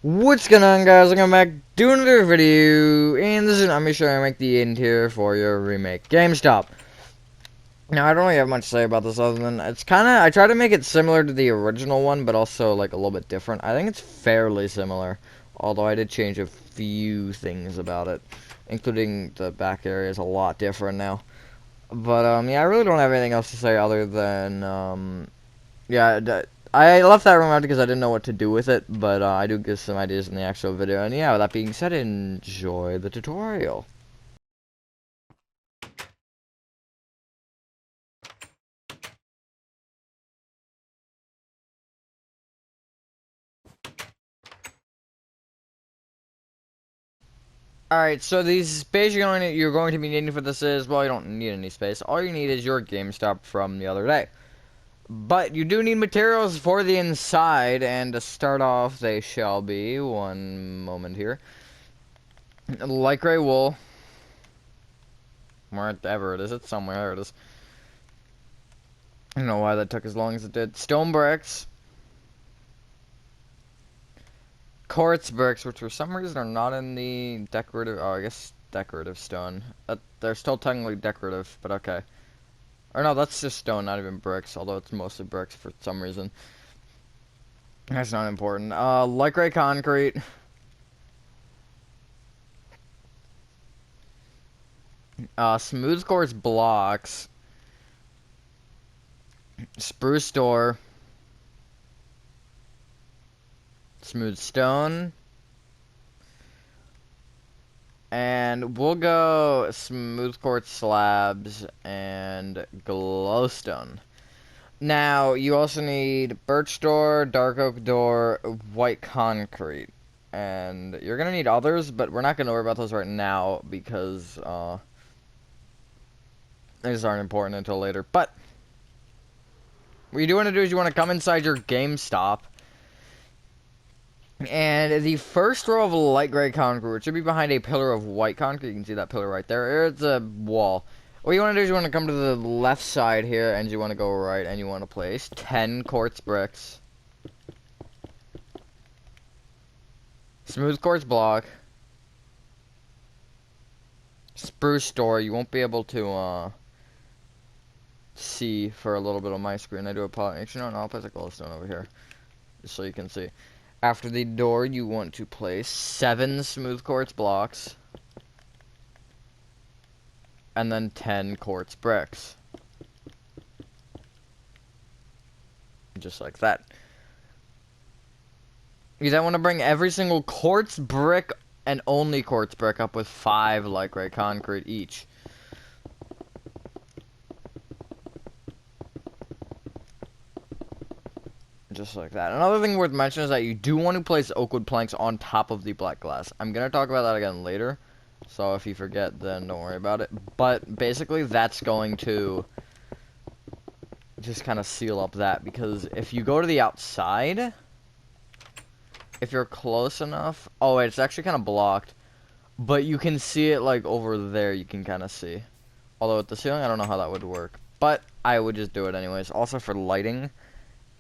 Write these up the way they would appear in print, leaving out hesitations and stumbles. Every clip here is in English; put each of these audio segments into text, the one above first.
What's going on, guys? Welcome back to another video, and this is I'm sure I make the interior for your remake GameStop. Now I don't really have much to say about this other than it's I try to make it similar to the original one, but also like a little bit different. I think it's fairly similar, although I did change a few things about it, including the back area is a lot different now. But yeah, I really don't have anything else to say other than yeah. I left that room out because I didn't know what to do with it, but I do give some ideas in the actual video. And yeah, with that being said, enjoy the tutorial. Alright, so the space you're going to be needing for this is, well, you don't need any space. All you need is your GameStop from the other day. But you do need materials for the inside, and to start off, they shall be, one moment here, light gray wool. Wherever it is, it's somewhere, there it is. I don't know why that took as long as it did. Stone bricks. Quartz bricks, which for some reason are not in the decorative, oh, I guess decorative stone. They're still technically decorative, but okay. Or no, that's just stone, not even bricks, although it's mostly bricks for some reason. That's not important. Light gray concrete. Smooth quartz blocks. Spruce door. Smooth stone. And we'll go smooth quartz slabs and glowstone. Now, you also need birch door, dark oak door, white concrete. And you're going to need others, but we're not going to worry about those right now because these aren't important until later. But what you do want to do is you want to come inside your GameStop. And the first row of light gray concrete, which should be behind a pillar of white concrete. You can see that pillar right there. It's a wall. What you want to do is you want to come to the left side here, and you want to go right, and you want to place 10 quartz bricks. Smooth quartz block. Spruce door. You won't be able to see for a little bit on my screen. I do apologize. Actually, no, I'll place a glowstone over here, just so you can see. After the door, you want to place 7 smooth quartz blocks. And then 10 quartz bricks. Just like that. You then want to bring every single quartz brick and only quartz brick up with 5 light gray concrete each. Just like that. Another thing worth mentioning is that you do want to place oakwood planks on top of the black glass. I'm going to talk about that again later. So if you forget, then don't worry about it. But basically, that's going to just kind of seal up that. Because if you go to the outside, if you're close enough... Oh, wait, it's actually kind of blocked. But you can see it, like, over there, you can kind of see. Although with the ceiling, I don't know how that would work. But I would just do it anyways. Also for lighting,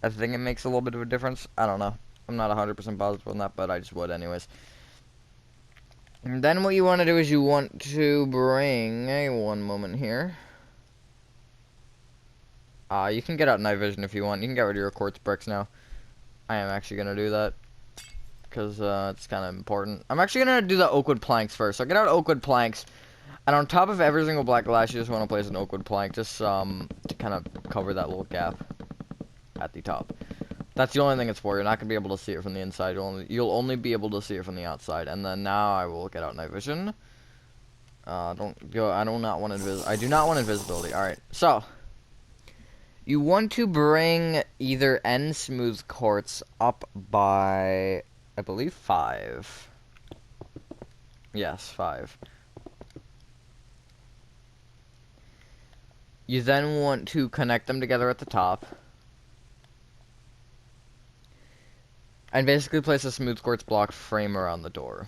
I think it makes a little bit of a difference. I don't know. I'm not 100% positive on that, but I just would anyways. And then what you want to do is you want to bring one moment here. You can get out night vision if you want. You can get rid of your quartz bricks now. I am actually going to do that because it's kind of important. I'm actually going to do the oakwood planks first. So get out oakwood planks. And on top of every single black glass, you just want to place an oakwood plank just to kind of cover that little gap at the top. That's the only thing it's for. You're not gonna be able to see it from the inside. You'll only be able to see it from the outside. And then now I will get out night vision. Don't go. I do not want invisibility. All right. So you want to bring either end smooth quartz up by, I believe, 5. Yes, 5. You then want to connect them together at the top. And basically place a smooth quartz block frame around the door.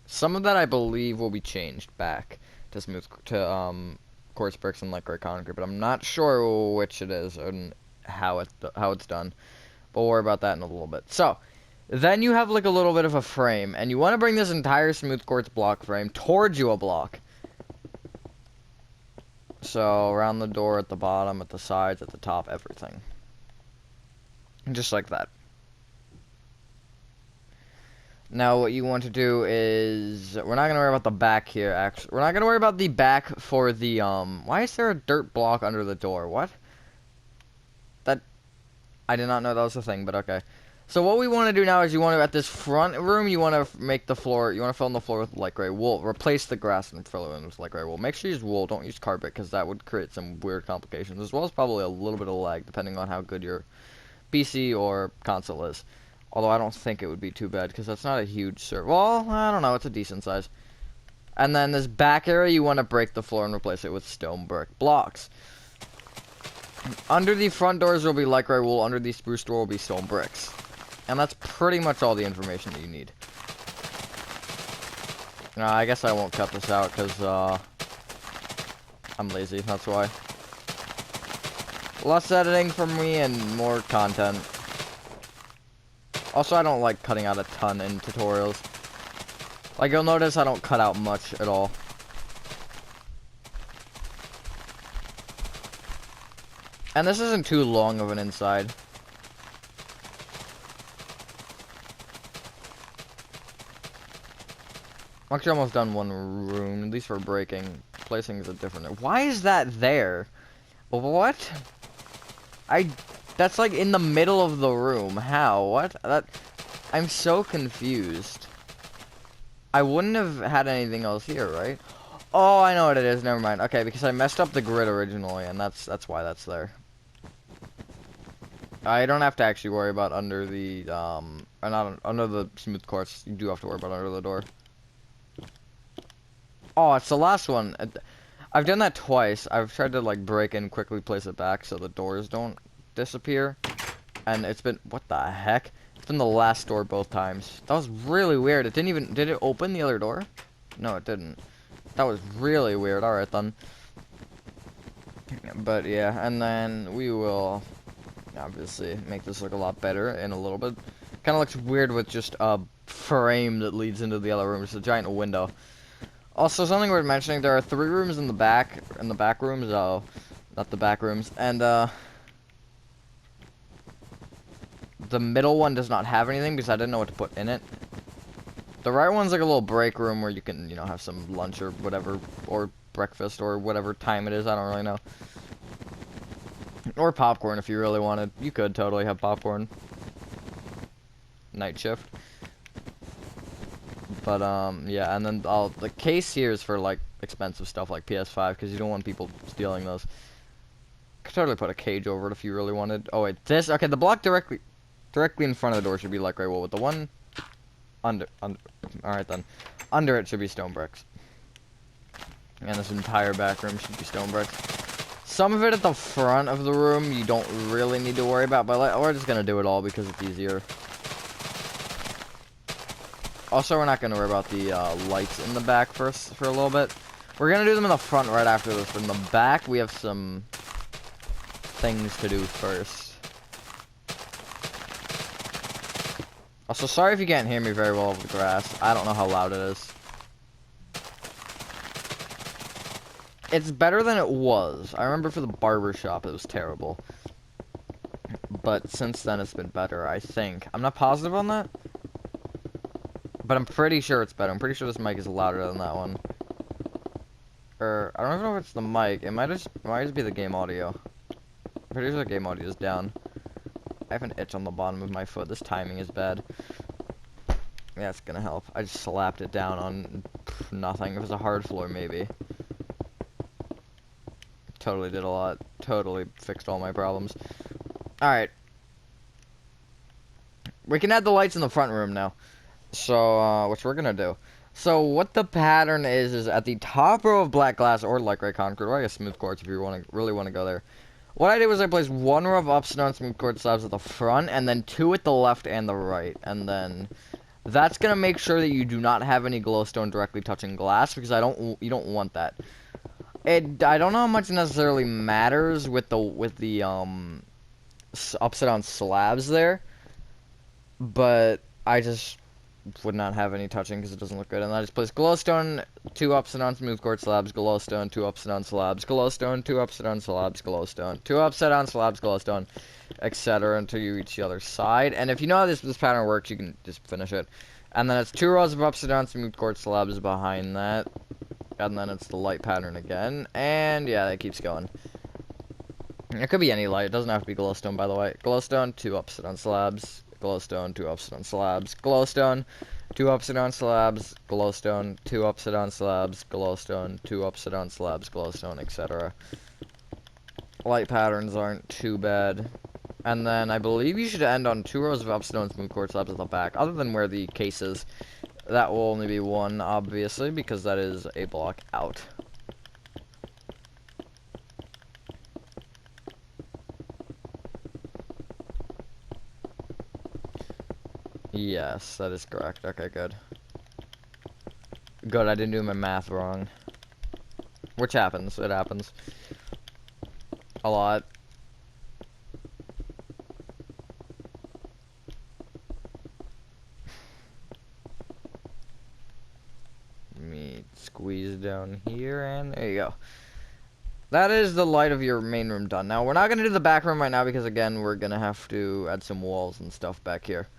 Some of that I believe will be changed back to quartz bricks and light gray concrete, but I'm not sure which it is and how it's done. But we'll worry about that in a little bit. So Then you have like a little bit of a frame, and you want to bring this entire smooth quartz block frame towards you a block. So around the door, at the bottom, at the sides, at the top, everything. Just like that. Now what you want to do is, we're not going to worry about the back here, actually. We're not going to worry about the back for the, why is there a dirt block under the door? What? That, I did not know that was a thing, but okay. So what we want to do now is you want to, at this front room, you want to make the floor, you want to fill in the floor with light gray wool. Replace the grass and fill it in with light gray wool. Make sure you use wool, don't use carpet, because that would create some weird complications, as well as probably a little bit of lag, depending on how good your PC or console is. Although I don't think it would be too bad, because that's not a huge server. Well, I don't know, it's a decent size. And then this back area, you want to break the floor and replace it with stone brick blocks. Under the front doors will be light gray wool, under the spruce door will be stone bricks. And that's pretty much all the information that you need. Now, I guess I won't cut this out because I'm lazy, that's why. Less editing for me and more content. Also, I don't like cutting out a ton in tutorials. Like, you'll notice I don't cut out much at all. And this isn't too long of an inside. I'm actually almost done one room, at least for breaking. Placing is a different... Why is that there? What? That's like in the middle of the room. How? What? I'm so confused. I wouldn't have had anything else here, right? Oh, I know what it is. Never mind. Okay, because I messed up the grid originally, and that's why that's there. I don't have to actually worry about under the, not under the smooth quartz. You do have to worry about under the door. Oh, it's the last one. I've done that twice. I've tried to, like, break and quickly place it back so the doors don't disappear. And it's been, what the heck? It's been the last door both times. That was really weird. It didn't even, did it open the other door? No, it didn't. That was really weird. Alright, then. But, yeah, and then we will obviously make this look a lot better in a little bit. Kind of looks weird with just a frame that leads into the other room. It's a giant window. Also, something worth mentioning, there are 3 rooms in the back rooms, oh, not the back rooms, and, the middle one does not have anything because I didn't know what to put in it. The right one's like a little break room where you can, you know, have some lunch or whatever, or breakfast or whatever time it is, I don't really know. Or popcorn if you really wanted. You could totally have popcorn. Night shift. But, yeah, and then the case here is for, like, expensive stuff like PS5, because you don't want people stealing those. Could totally put a cage over it if you really wanted. Oh, wait, okay, the block directly in front of the door should be light gray wool, but the one alright then. Under it should be stone bricks. And this entire back room should be stone bricks. Some of it at the front of the room you don't really need to worry about, but we're just gonna do it all because it's easier. Also, we're not going to worry about the lights in the back first for a little bit. We're going to do them in the front right after this. But in the back, we have some things to do first. Also, sorry if you can't hear me very well over the grass. I don't know how loud it is. It's better than it was. I remember for the barber shop, it was terrible. But since then, it's been better, I think. I'm not positive on that. But I'm pretty sure it's better. I'm pretty sure this mic is louder than that one. Or, I don't even know if it's the mic. It might just be the game audio. I'm pretty sure the game audio is down. I have an itch on the bottom of my foot. This timing is bad. Yeah, it's gonna help. I just slapped it down on nothing. If it was a hard floor, maybe. Totally did a lot. Totally fixed all my problems. Alright. We can add the lights in the front room now. So, which we're gonna do. So, what the pattern is at the top row of black glass or light gray concrete, or I guess smooth quartz if you really want to go there. What I did was I placed 1 row of upstone smooth quartz slabs at the front, and then 2 at the left and the right. And then, that's gonna make sure that you do not have any glowstone directly touching glass, because you don't want that. I don't know how much necessarily matters with the upside down slabs there. But I just would not have any touching because it doesn't look good. And I just place glowstone, 2 upside down smooth quartz slabs, glowstone, 2 upside down slabs, glowstone, 2 upside down slabs, glowstone, 2 upside down slabs, glowstone, etc. until you reach the other side. And if you know how this pattern works, you can just finish it. And then it's 2 rows of upside down smooth quartz slabs behind that. And then it's the light pattern again. And yeah, that keeps going. It could be any light. It doesn't have to be glowstone, by the way. Glowstone, 2 upside down slabs. Glowstone, 2 upside down slabs. Glowstone, 2 upside down slabs. Glowstone, 2 upside down slabs. Glowstone, 2 upside down slabs. Glowstone, etc. Light patterns aren't too bad. And then I believe you should end on 2 rows of upside down smooth quartz slabs at the back, other than where the case is. That will only be 1, obviously, because that is a block out. Yes, that is correct. Okay, good. Good, I didn't do my math wrong. Which happens. It happens. A lot. Let me squeeze down here, and there you go. That is the light of your main room done. Now, we're not going to do the back room right now because, again, we're going to have to add some walls and stuff back here.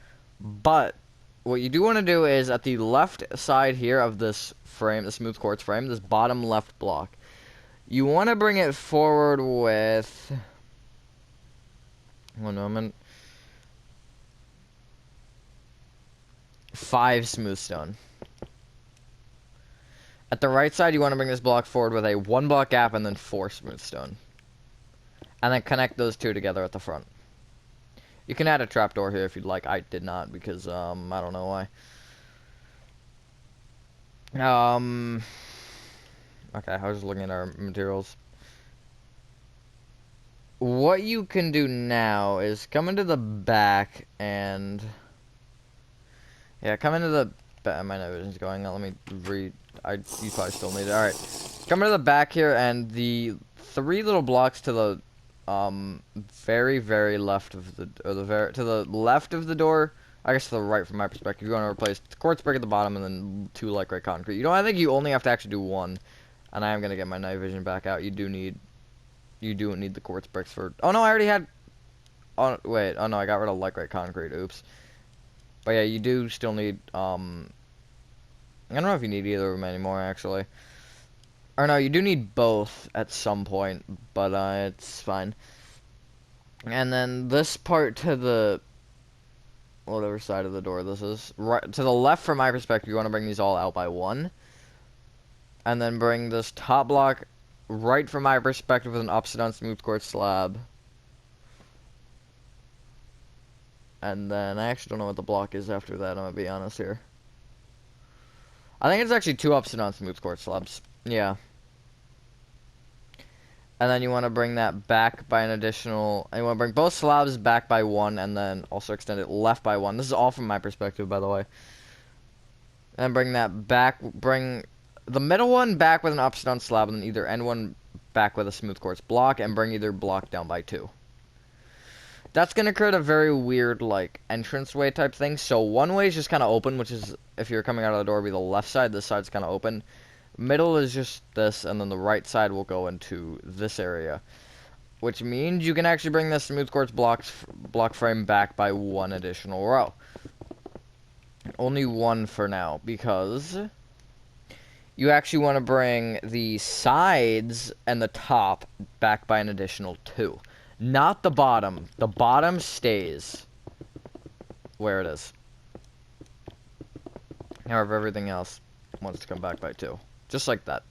But what you do want to do is at the left side here of this frame, the smooth quartz frame, this bottom left block, you want to bring it forward with 1 moment, 5 smooth stone. At the right side, you want to bring this block forward with a 1 block gap and then 4 smooth stone, and then connect those 2 together at the front. You can add a trapdoor here if you'd like. I did not because, I don't know why. Okay, I was just looking at our materials. What you can do now is come into the back and... Yeah, come into the... My night vision's going on. Let me read. You probably still need it. Alright. Come into the back here and the 3 little blocks to the... very, very left of the, to the left of the door, I guess to the right from my perspective, you want to replace the quartz brick at the bottom and then 2 light gray concrete. You know, I think you only have to actually do 1, and I am going to get my night vision back out. You do need the quartz bricks for, oh no, I already had, oh wait, oh no, I got rid of light gray concrete, oops. But yeah, you do still need, I don't know if you need either of them anymore, actually. Or no, you do need both at some point, but it's fine. And then this part to the whatever side of the door this is, right to the left from my perspective, you want to bring these all out by 1. And then bring this top block right from my perspective with an upside down smooth quartz slab. And then I actually don't know what the block is after that, I'm gonna be honest here. I think it's actually 2 upside down smooth quartz slabs. Yeah. And then you want to bring that back by an additional... And you want to bring both slabs back by 1, and then also extend it left by 1. This is all from my perspective, by the way. And bring that back... Bring the middle one back with an upside down slab, and then either end one back with a smooth quartz block, and bring either block down by 2. That's going to create a very weird, like, entranceway type thing. So one way is just kind of open, which is, if you're coming out of the door, it'll be the left side. This side's kind of open. Middle is just this, and then the right side will go into this area, which means you can actually bring this smooth quartz block frame back by 1 additional row. Only 1 for now, because you actually want to bring the sides and the top back by an additional 2. Not the bottom. The bottom stays where it is. However, everything else wants to come back by 2. Just like that.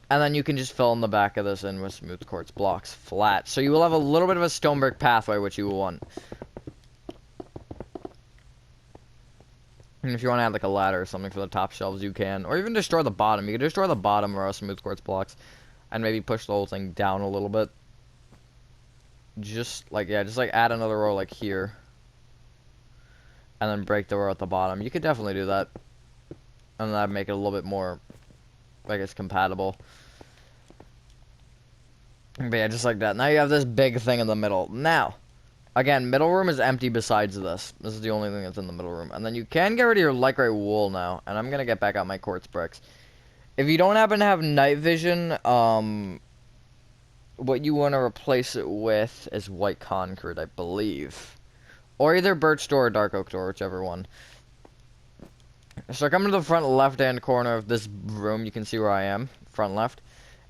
And then you can just fill in the back of this in with smooth quartz blocks flat. So you will have a little bit of a stone brick pathway, which you will want. And if you want to add like a ladder or something for the top shelves, you can. Or even destroy the bottom. You can destroy the bottom row of smooth quartz blocks. And maybe push the whole thing down a little bit. Just like, yeah, just like add another row like here. And then break the row at the bottom. You could definitely do that. And that'd make it a little bit more, I guess, compatible. But yeah, just like that. Now you have this big thing in the middle. Now, Again, middle room is empty besides this. This is the only thing that's in the middle room. And then you can get rid of your light gray wool now. And I'm going to get back out my quartz bricks. If you don't happen to have night vision, what you want to replace it with is white concrete, I believe. Or either birch door or dark oak door, whichever one. So come to the front left-hand corner of this room. You can see where I am, front left.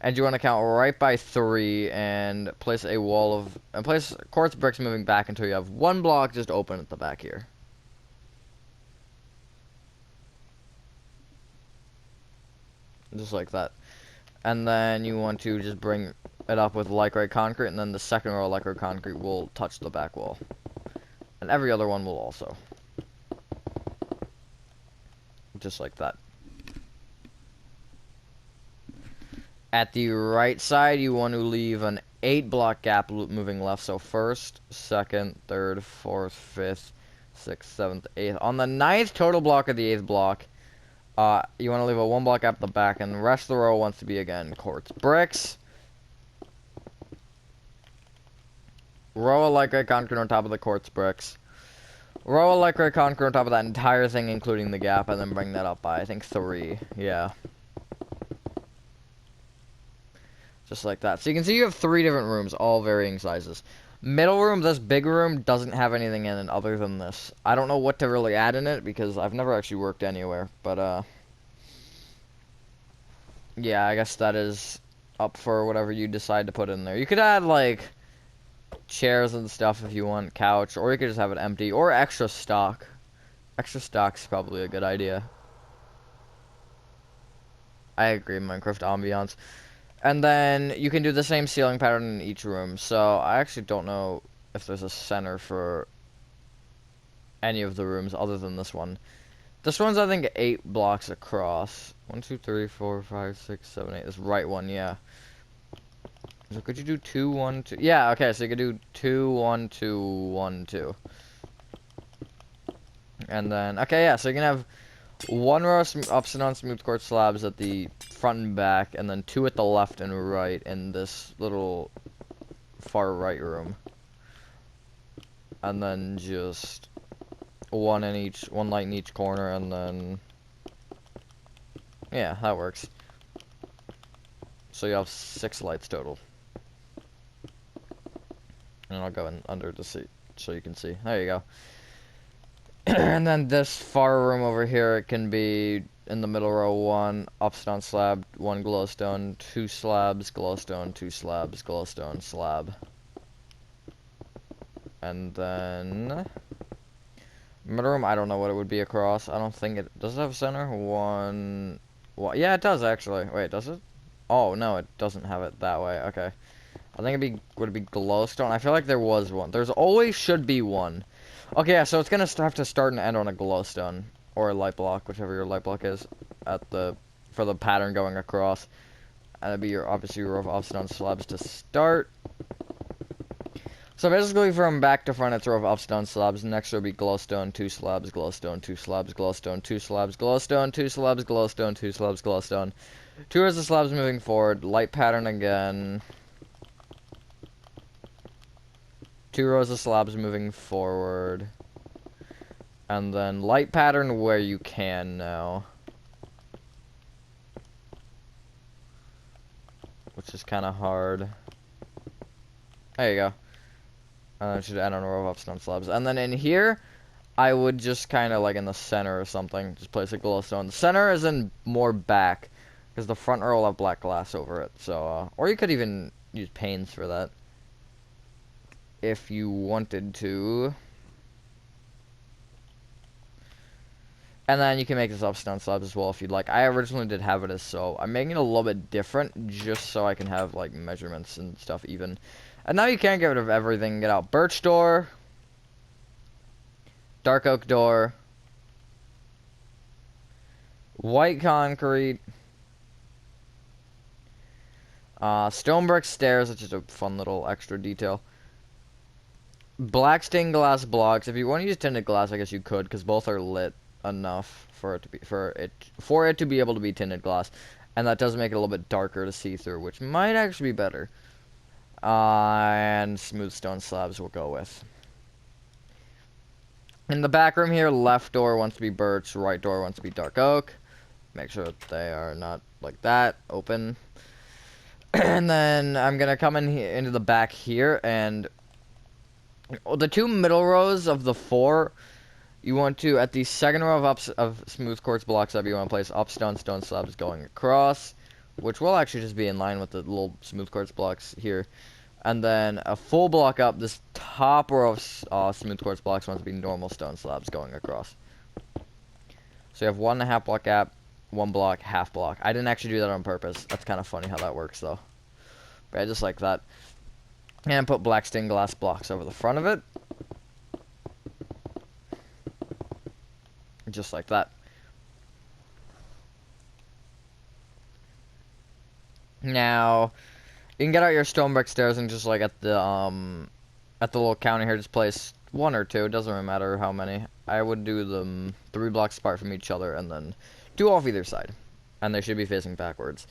And you want to count right by 3 and place a wall of... And place quartz bricks moving back until you have 1 block just open at the back here. Just like that. And then you want to just bring it up with light gray concrete, and then the second row of light gray concrete will touch the back wall. And every other one will also. Just like that. At the right side, you want to leave an 8-block gap moving left. So first, second, third, fourth, fifth, sixth, seventh, eighth. On the 9th total block of the 8th block, you want to leave a 1-block gap at the back, and the rest of the row wants to be, again, quartz bricks. Row of light gray concrete on top of the quartz bricks. Row of light gray concrete on top of that entire thing, including the gap, and then bring that up by, I think, 3. Yeah. Just like that. So you can see you have 3 different rooms, all varying sizes. Middle room, this big room, doesn't have anything in it other than this. I don't know what to really add in it, because I've never actually worked anywhere. But, yeah, I guess that is up for whatever you decide to put in there. You could add, like, chairs and stuff if you want, couch, or you could just have it empty, or extra stock. Extra stock's probably a good idea. I agree, Minecraft ambiance. And then you can do the same ceiling pattern in each room. So I actually don't know if there's a center for any of the rooms other than this one. This one's, I think, 8 blocks across. 1, 2, 3, 4, 5, 6, 7, 8. This right one, yeah. So could you do 2, 1, 2? Yeah, okay, so you could do 2, 1, 2, 1, 2. And then, okay, yeah, so you can have 1 row of upside down smooth quartz slabs at the front and back, and then 2 at the left and right in this little far right room. And then just 1 light in each corner, and then yeah, that works. So you have 6 lights total. And I'll go in under the seat so you can see. There you go. And then this far room over here, it can be in the middle row 1 upstone slab, 1 glowstone, 2 slabs, glowstone, 2 slabs, glowstone, slab. And then middle room, I don't know what it would be across. I don't think it does it have a center. 1. Well, yeah, it does actually. Wait, does it? Oh no, it doesn't have it that way. Okay. I think would it be glowstone? I feel like there was one. There's always should be one. Okay, yeah, so it's gonna have to start and end on a glowstone or a light block, whichever your light block is, for the pattern going across. And it'd be obviously your row of upstone slabs to start. So basically, from back to front, it's a row of upstone slabs. Next will be glowstone, 2 slabs, glowstone, 2 slabs, glowstone, 2 slabs, glowstone, 2 slabs, glowstone, 2 slabs, glowstone. 2 rows of slabs moving forward. Light pattern again. 2 rows of slabs moving forward. And then light pattern where you can now. Which is kind of hard. There you go. And then it should end on a row of upstone slabs. And then in here, I would just kind of like in the center or something, just place a glowstone. The center is in more back, because the front row will have black glass over it. So, or you could even use panes for that, if you wanted to. And then you can make this upstone slabs as well if you'd like. I originally did have it as so. I'm making it a little bit different, just so I can have like measurements and stuff even. And now you can get rid of everything. Get out birch door, dark oak door, white concrete, stone brick stairs, which is a fun little extra detail. Black stained glass blocks. If you want to use tinted glass, I guess you could, because both are lit enough for it to be able to be tinted glass, and that does make it a little bit darker to see through, which might actually be better. And smooth stone slabs we'll go with. In the back room here, left door wants to be birch, right door wants to be dark oak. Make sure that they are not like that. Open. And then I'm gonna come in here, into the back here, and the two middle rows of the 4, you want to, at the second row of smooth quartz blocks up, you want to place stone slabs going across, which will actually just be in line with the little smooth quartz blocks here. And then a full block up, this top row of smooth quartz blocks wants to be normal stone slabs going across. So you have 1.5 block gap, 1 block, half block. I didn't actually do that on purpose. That's kind of funny how that works, though. But I just like that. And put black stained glass blocks over the front of it. Just like that. Now, you can get out your stone brick stairs and just like at the little counter here, just place 1 or 2. It doesn't really matter how many. I would do them 3 blocks apart from each other and then 2 off either side. And they should be facing backwards.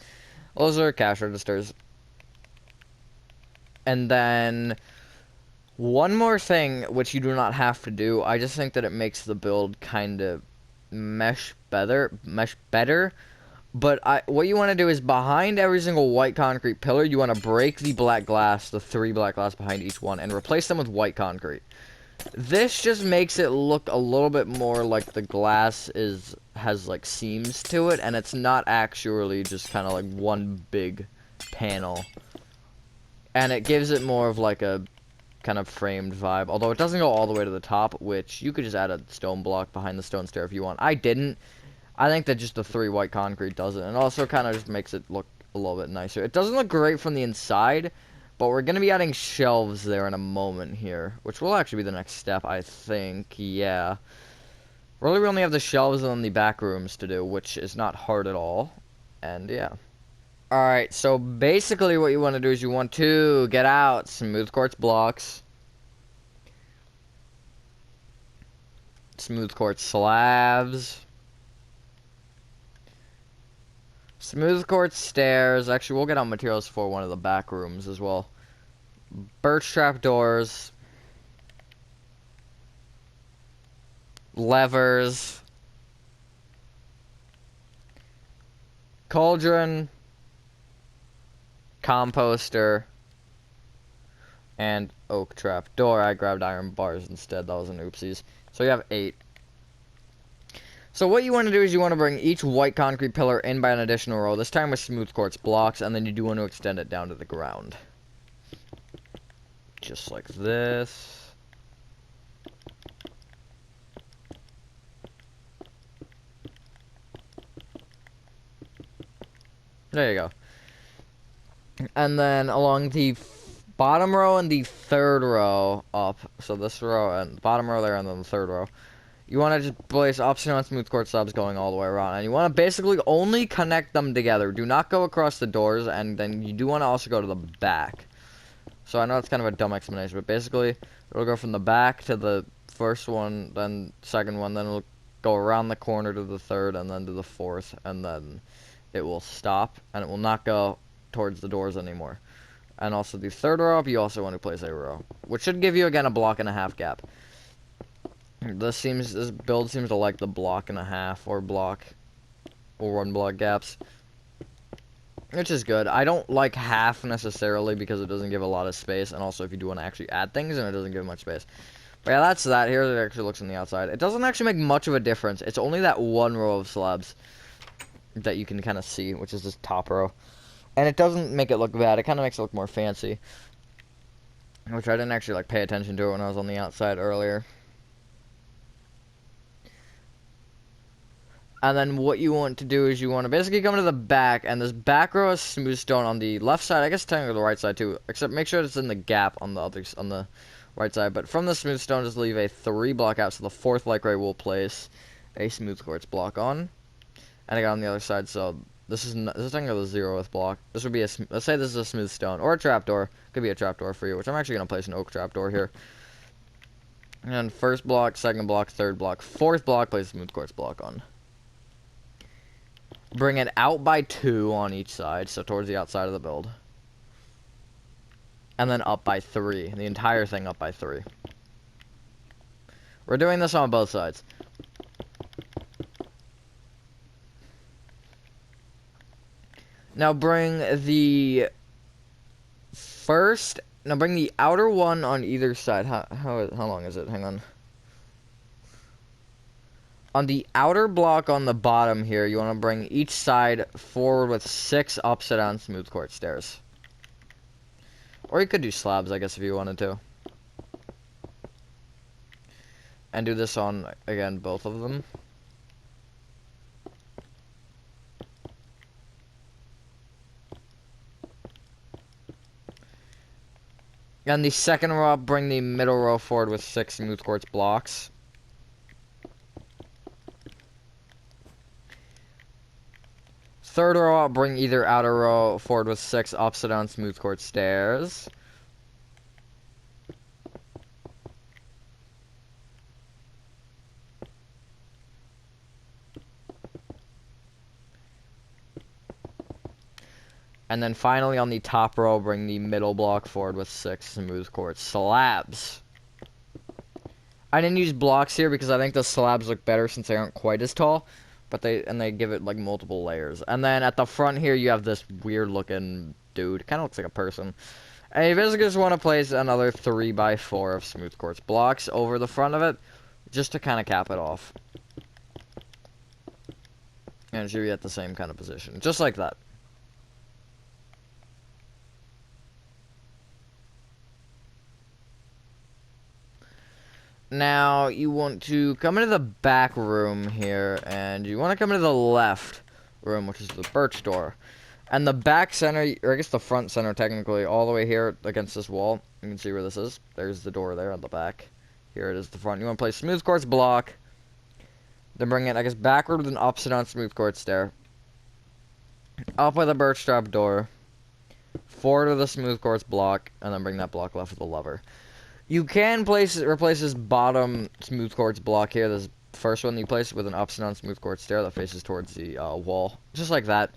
Those are cash registers. And then one more thing, which you do not have to do. I just think that it makes the build kind of mesh better. But what you want to do is behind every single white concrete pillar, you want to break the black glass, the 3 black glass behind each one, and replace them with white concrete. This just makes it look a little bit more like the glass has like seams to it, and it's not actually just kind of like one big panel. And it gives it more of like a kind of framed vibe, although it doesn't go all the way to the top, which you could just add a stone block behind the stone stair if you want. I didn't. I think that just the 3 white concrete does it, and also kind of just makes it look a little bit nicer. It doesn't look great from the inside, but we're going to be adding shelves there in a moment here, which will actually be the next step, I think. Yeah. Really, we only have the shelves and the back rooms to do, which is not hard at all. And yeah. Alright, so basically what you want to do is you want to get out smooth quartz blocks, smooth quartz slabs, smooth quartz stairs. Actually, we'll get out materials for one of the back rooms as well. Birch trap doors, levers, cauldron, composter, and oak trap door. I grabbed iron bars instead. That was an oopsies. So you have 8. So what you want to do is you want to bring each white concrete pillar in by an additional row, this time with smooth quartz blocks, and then you do want to extend it down to the ground. Just like this. There you go. And then along the bottom row and the 3rd row up, so this row and bottom row there and then the 3rd row, you want to just place optional and smooth quartz slabs going all the way around, and you want to basically only connect them together. Do not go across the doors, and then you do want to also go to the back. So I know it's kind of a dumb explanation, but basically it'll go from the back to the first one, then second one, then it'll go around the corner to the 3rd, and then to the 4th, and then it will stop, and it will not go towards the doors anymore. And also the 3rd row up, you also want to place a row, which should give you again a 1.5 block gap. This build seems to like the 1.5 block or 1 block gaps, which is good. I don't like half necessarily because it doesn't give a lot of space, and also if you do want to actually add things, and it doesn't give much space. But yeah, that's that. Here it actually looks on the outside. It doesn't actually make much of a difference. It's only that 1 row of slabs that you can kind of see, which is this top row. And it doesn't make it look bad. It kind of makes it look more fancy, which I didn't actually like pay attention to it when I was on the outside earlier. And then what you want to do is you want to basically come to the back, and this back row is smooth stone on the left side. I guess technically the right side too, except make sure it's in the gap on the right side. But from the smooth stone, just leave a 3 block out, so the 4th light gray will place a smooth quartz block on. And I got on the other side, so this is technically the 0th block. This would be let's say this is a smooth stone or a trapdoor. Could be a trapdoor for you, which I'm actually gonna place an oak trapdoor here. And 1st block, 2nd block, 3rd block, 4th block, place a smooth quartz block on. Bring it out by 2 on each side, so towards the outside of the build. And then up by 3. The entire thing up by 3. We're doing this on both sides. Now bring the bring the outer one on either side. How long is it? Hang on. On the outer block on the bottom here, you want to bring each side forward with 6 upside down smooth quartz stairs. Or you could do slabs, I guess, if you wanted to. And do this on, again, both of them. And the second row up, bring the middle row forward with 6 smooth quartz blocks. Third row up, bring either outer row forward with 6 upside down smooth quartz stairs. And then finally on the top row, bring the middle block forward with 6 smooth quartz slabs. I didn't use blocks here because I think the slabs look better since they aren't quite as tall. But they give it like multiple layers. And then at the front here you have this weird looking dude. Kind of looks like a person. And you basically just want to place another 3x4 of smooth quartz blocks over the front of it, just to kind of cap it off. And it should be at the same kind of position, just like that. Now, you want to come into the back room here, and you want to come into the left room, which is the birch door. And the back center, or I guess the front center technically, all the way here against this wall. You can see where this is. There's the door there on the back. Here it is, the front. You want to place smooth quartz block. Then bring it, I guess, backward with an upside down smooth quartz stair. Up with a birch trap door. Forward with a smooth quartz block, and then bring that block left with a lever. You can replace this bottom smooth quartz block here, this first one you place with an upside down smooth quartz stair that faces towards the wall. Just like that.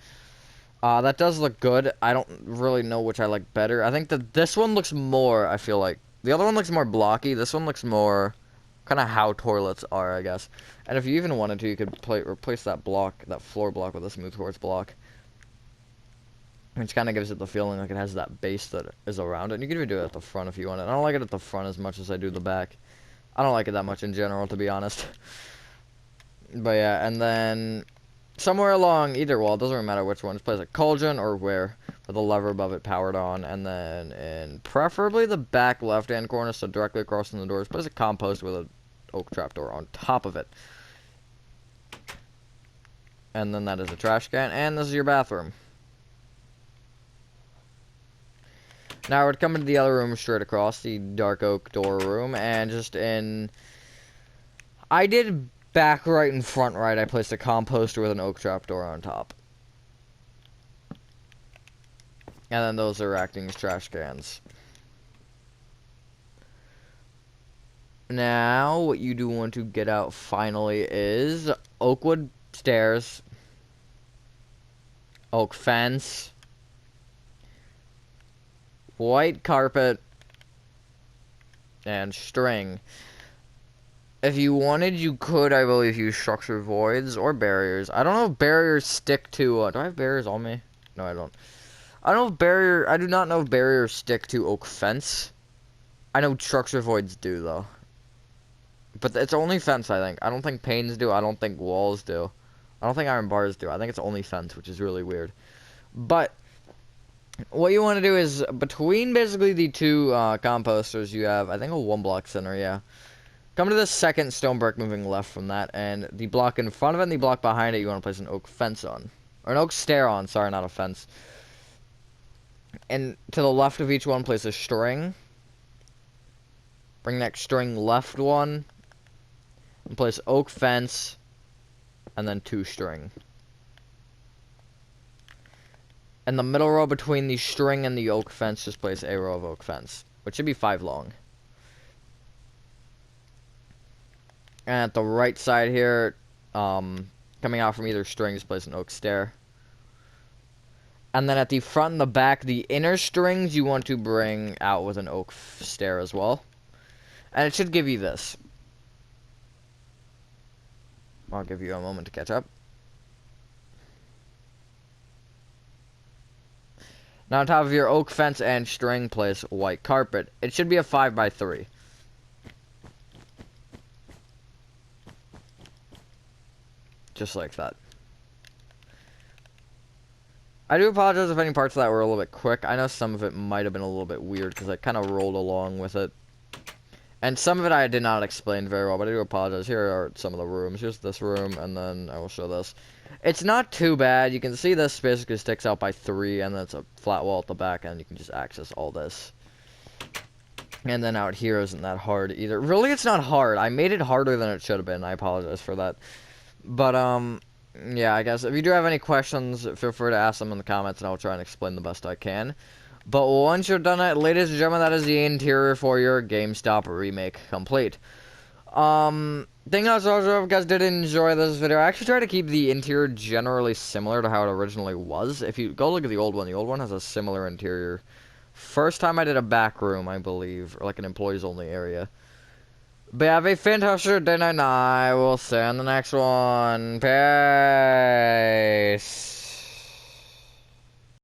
That does look good. I don't really know which I like better. I think that this one looks more, I feel like. The other one looks more blocky. This one looks more kind of how toilets are, I guess. And if you even wanted to, you could replace that block, that floor block with a smooth quartz block. Which kind of gives it the feeling like it has that base that is around it. And you can even do it at the front if you want it. I don't like it at the front as much as I do the back. I don't like it that much in general, to be honest. But yeah, and then somewhere along either wall, it doesn't really matter which one, just place a cauldron or where, with a lever above it powered on. And then in preferably the back left-hand corner, so directly across from the doors, place a compost with an oak trapdoor on top of it. And then that is a trash can, and this is your bathroom. Now, I would come into the other room straight across, the dark oak door room, and just in... I did back right and front right, I placed a composter with an oak trapdoor on top. And then those are acting as trash cans. Now, what you do want to get out finally is oak wood stairs, oak fence, white carpet, and string. If you wanted, you could, I believe, use structure voids or barriers. I don't know if barriers stick to, do I have barriers on me? No, I don't. I do not know if barriers stick to oak fence. I know structure voids do, though. But it's only fence, I think. I don't think panes do. I don't think walls do. I don't think iron bars do. I think it's only fence, which is really weird. But what you want to do is, between basically the two composters, you have, I think, a 1 block center, yeah. Come to the second stone brick moving left from that, and the block in front of it and the block behind it, you want to place an oak fence on. Or an oak stair on, sorry, not a fence. And to the left of each one, place a string. Bring that string left one. And place oak fence. And then 2 string. And the middle row between the string and the oak fence, just place a row of oak fence, which should be 5 long. And at the right side here, coming out from either string, just place an oak stair. And then at the front and the back, the inner strings you want to bring out with an oak stair as well. And it should give you this. I'll give you a moment to catch up. Now on top of your oak fence and string, place white carpet. It should be a 5x3. Just like that. I do apologize if any parts of that were a little bit quick. I know some of it might have been a little bit weird because I kind of rolled along with it. And some of it I did not explain very well, but I do apologize. Here are some of the rooms. Here's this room, and then I will show this. It's not too bad. You can see this basically sticks out by 3, and then it's a flat wall at the back, and you can just access all this. And then out here isn't that hard either. Really, it's not hard. I made it harder than it should have been. I apologize for that. But, yeah, I guess if you do have any questions, feel free to ask them in the comments, and I'll try and explain the best I can. But once you're done it, ladies and gentlemen, that is the interior for your GameStop remake complete. Thing also, if you guys did enjoy this video, I actually tried to keep the interior generally similar to how it originally was. If you go look at the old one has a similar interior. First time I did a back room, I believe, or like an employees only area. But have a fantastic day, and I will see you on the next one. Peace.